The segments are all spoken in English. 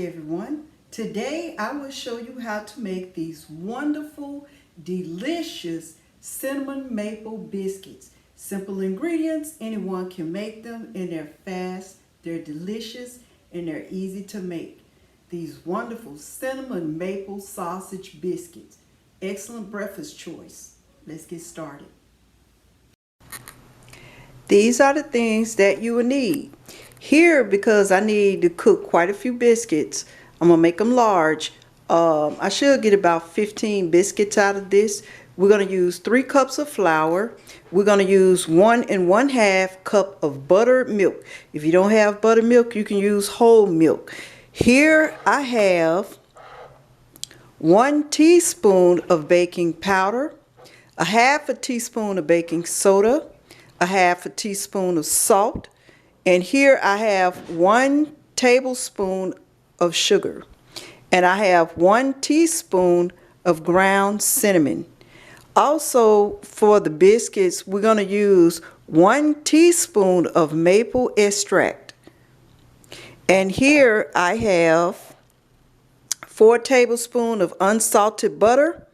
everyone. Today I will show you how to make these wonderful, delicious cinnamon maple biscuits. Simple ingredients, anyone can make them, and they're fast, they're delicious, and they're easy to make. These wonderful cinnamon maple sausage biscuits. Excellent breakfast choice. Let's get started. These are the things that you will need. Here, because I need to cook quite a few biscuits, I'm going to make them large. I should get about 15 biscuits out of this. We're going to use 3 cups of flour. We're going to use 1 1/2 cup of buttered milk. If you don't have buttermilk, you can use whole milk. Here I have 1 teaspoon of baking powder, a 1/2 teaspoon of baking soda, a 1/2 teaspoon of salt, and here I have 1 tablespoon of sugar, and I have 1 teaspoon of ground cinnamon. Also, for the biscuits, we're going to use 1 teaspoon of maple extract. And here I have 4 tablespoons of unsalted butter,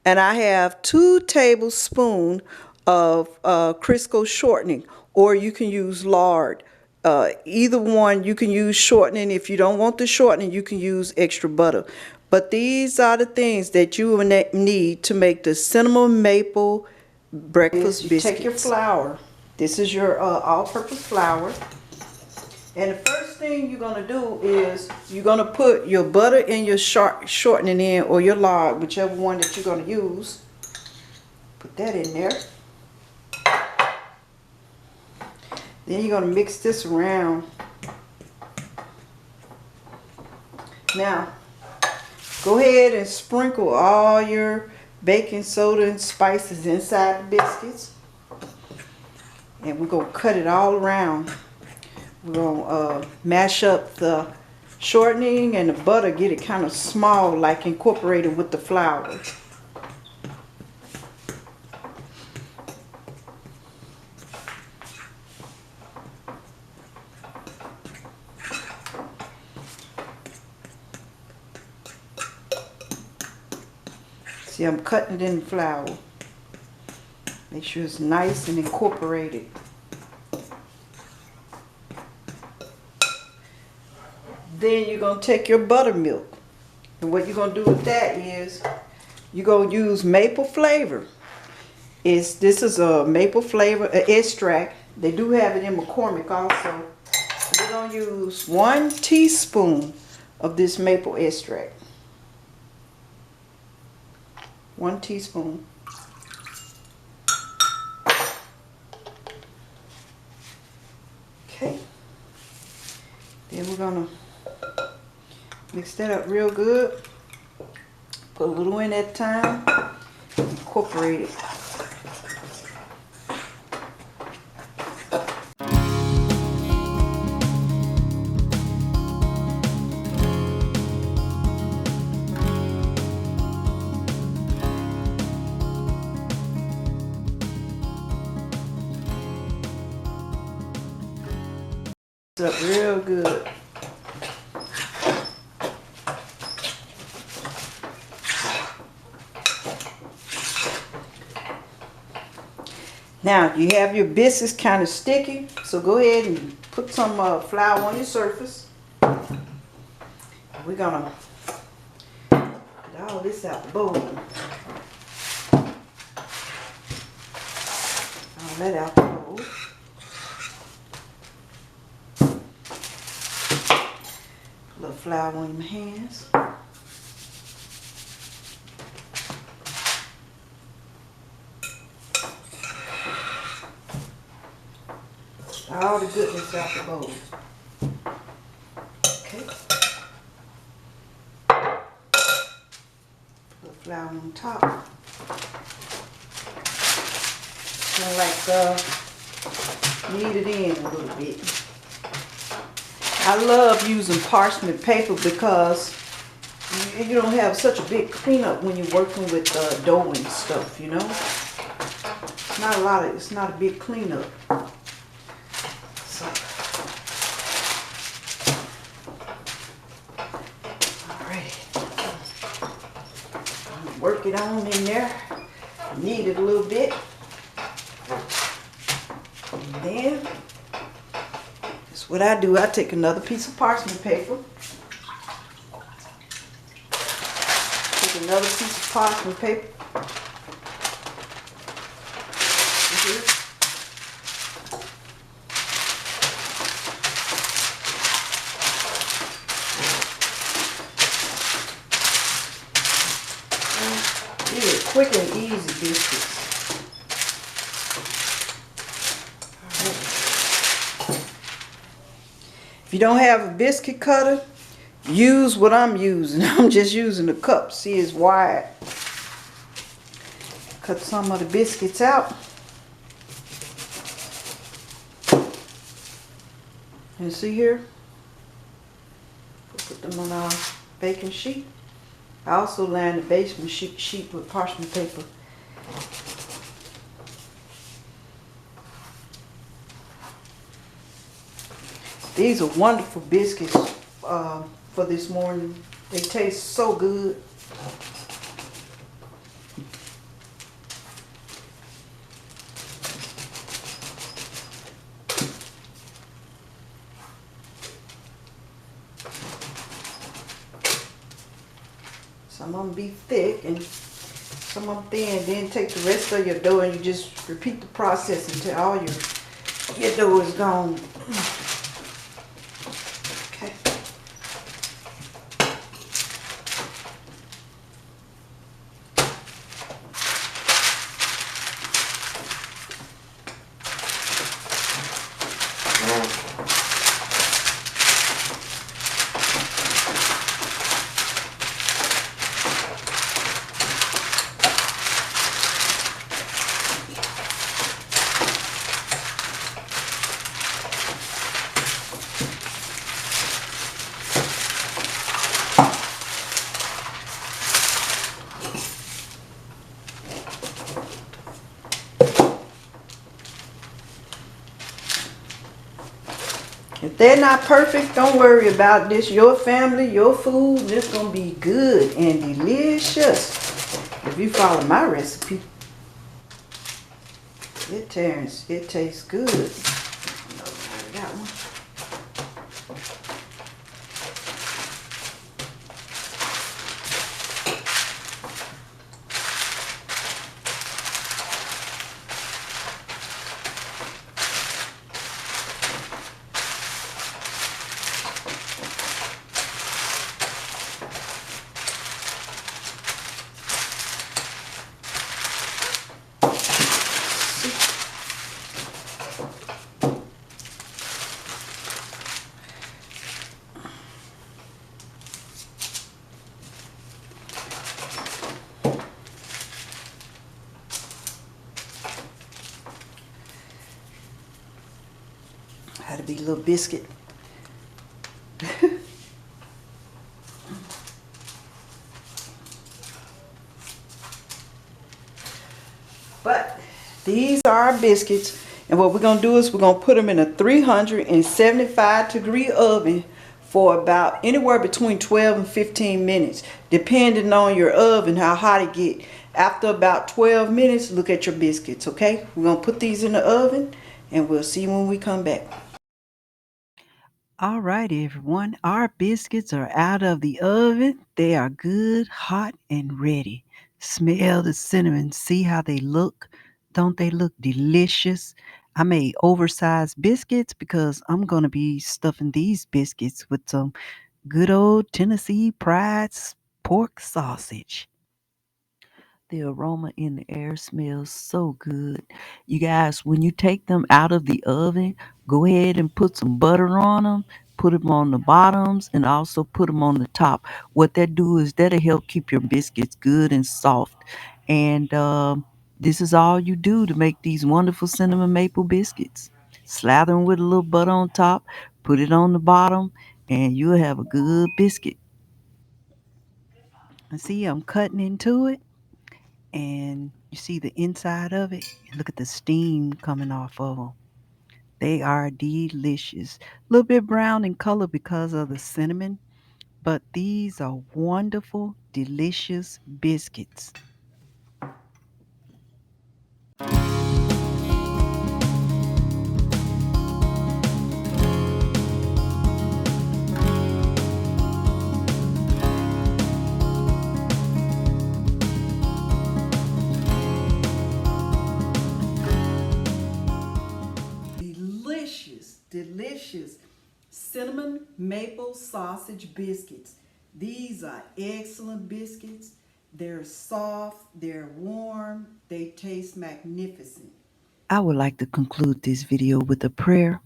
and I have 2 tablespoons of Crisco shortening, or you can use lard. Either one, you can use shortening. If you don't want the shortening, you can use extra butter. But these are the things that you will need to make the cinnamon maple breakfast biscuits. Take your flour. This is your all-purpose flour. And the first thing you're going to do is you're going to put your butter and your shortening in, or your lard, whichever one that you're going to use. Put that in there. Then you're going to mix this around. Now, go ahead and sprinkle all your baking soda and spices inside the biscuits. And we're going to cut it all around. We're going to mash up the shortening and the butter, get it kind of small, like incorporated with the flour. See, I'm cutting it in the flour. Make sure it's nice and incorporated. Then you're going to take your buttermilk. And what you're going to do with that is you're going to use maple flavor. This is a maple flavor extract. They do have it in McCormick also. We're going to use 1 teaspoon of this maple extract. 1 teaspoon. Okay. Then we're going to mix that up real good. Put a little in at a time. Incorporate it. Up real good. Now you have your biscuits kind of sticky, so go ahead and put some flour on your surface. We're gonna get all this out the bowl. All that out the bowl. A little flour on your hands. All the goodness out the bowl. Okay. Put flour on top. Kind of like knead it in a little bit. I love using parchment paper because you don't have such a big cleanup when you're working with dough and stuff, you know. It's not a big cleanup. So Work it on in there. Knead it a little bit. And then, that's what I do. I take another piece of parchment paper. Take another piece of parchment paper. Here. These are quick and easy biscuits. If you don't have a biscuit cutter, use what I'm using. I'm just using the cup. See, it's wide. Cut some of the biscuits out. And see here? Put them on our baking sheet. I also line the baking sheet with parchment paper. These are wonderful biscuits for this morning. They taste so good. Some of them be thick and some of them thin. Then take the rest of your dough and you just repeat the process until all your dough is gone. Okay. If they're not perfect, don't worry about this. Your family, your food, it's going to be good and delicious. If you follow my recipe, it tastes good. I got one. Had to be a little biscuit. But these are our biscuits, and what we're going to do is we're going to put them in a 375-degree oven for about anywhere between 12 and 15 minutes, depending on your oven, how hot it get. After about 12 minutes, look at your biscuits, okay? We're going to put these in the oven, and we'll see when we come back. All right, everyone. Our biscuits are out of the oven. They are good, hot, and ready. Smell the cinnamon. See how they look? Don't they look delicious? I made oversized biscuits because I'm going to be stuffing these biscuits with some good old Tennessee Pride pork sausage. The aroma in the air smells so good. You guys, when you take them out of the oven, go ahead and put some butter on them, put them on the bottoms, and also put them on the top. What that do is that'll help keep your biscuits good and soft. And this is all you do to make these wonderful cinnamon maple biscuits. Slather them with a little butter on top, put it on the bottom, and you'll have a good biscuit. And see, I'm cutting into it. And you see the inside of it. Look at the steam coming off of them. They are delicious. A little bit brown in color because of the cinnamon, but these are wonderful, delicious biscuits. Delicious, delicious cinnamon maple sausage biscuits. These are excellent biscuits. They're soft, they're warm, they taste magnificent. I would like to conclude this video with a prayer.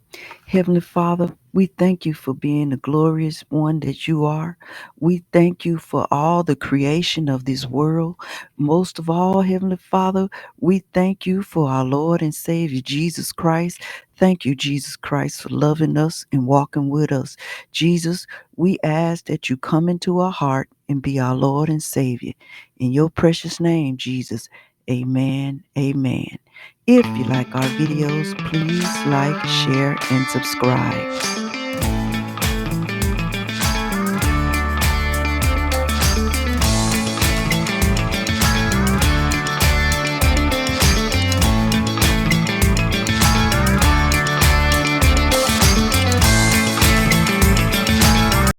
Heavenly Father, we thank you for being the glorious one that you are. We thank you for all the creation of this world. Most of all, Heavenly Father, we thank you for our Lord and Savior Jesus Christ. Thank you, Jesus Christ, for loving us and walking with us. Jesus, we ask that you come into our heart and be our Lord and Savior. In your precious name, Jesus, amen, amen. If you like our videos, please like, share, and subscribe.